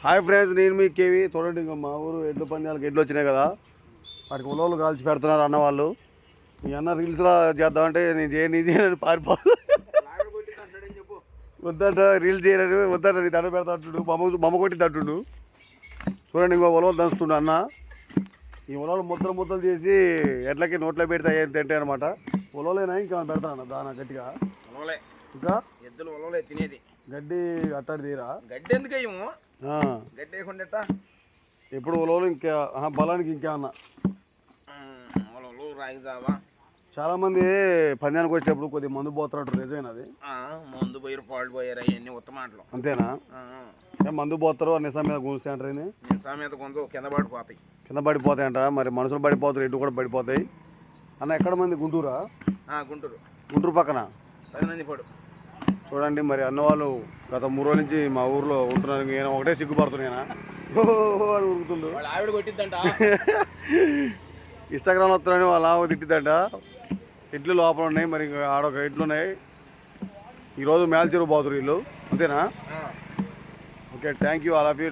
Hi friends, నేను మీ KV. చూడండి, ఇంకా మా ఊరు ఎడ్లు పందాలకు ఎడ్లు వచ్చినాయి కదా, వాటికి ఉలవలు కాల్చి పెడుతున్నారు అన్న వాళ్ళు. ఈ అన్న రీల్స్లో చేద్దామంటే నేను చేయని పారిపో వద్దంట, రీల్స్ చేయని వద్దంట, నీ దండ పెడతా అంటుడు, బొమ్మ కొట్టింది అంటుండు. చూడండి, ఇంకో ఉలవలు దంచుతుండు అన్న. ఈ ఉలవలు ముద్దలు చేసి ఎడ్లకి నోట్లో పెడితే తింటాయి అనమాట. ఉలవలేనా ఇంకా పెడతాను దానా గట్టిగా. ఉలవలే ఇంకా ఎద్దులు ఉలవలే తినేది. గడ్డి అట్టాడి తీరా. గడ్డి ఎందుకు వేయము? గడ్డి వేయకుండా ఎప్పుడు ఉలవలు ఇంకా బలానికి ఇంకేమన్నా ఉలవలు రాగి జావా. చాలా మంది పందానికి వచ్చేటప్పుడు కొద్దిగా మందు పోతున్నట్టు, నిజమేనా అది? మందు పోయారు, పాలు పోయారు, అవన్నీ ఉత్తమాటలు. అంతేనా? మందు పోతారు నిజం మీద గుంజుతాయి అంటారు. నిజాం మీద కొంచెం కింద పడిపోతాయంట. మరి మనుషులు పడిపోతారు, ఇటు కూడా పడిపోతాయి అన్న. ఎక్కడ మంది? గుంటూరా? గుంటూరు పక్కన 10 మంది పడు. చూడండి, మరి అన్న వాళ్ళు గత 3 రోజుల నుంచి మా ఊర్లో ఉంటున్నారు. నేను ఒకటే సిగ్గుపడుతున్నాయినా అని ఉరుకుతుండు. ఆవిడ కొట్టిద్దంట. ఇన్స్టాగ్రామ్లో వస్తున్నాయని వాళ్ళ ఆమె తిట్టిద్దంట. ఇడ్లు లోపల ఉన్నాయి, మరి ఇంకా ఆడొక ఇడ్లు ఉన్నాయి. ఈరోజు మేల్చెరువు పోతురు వీళ్ళు, అంతేనా? Okay, thank you. All of you.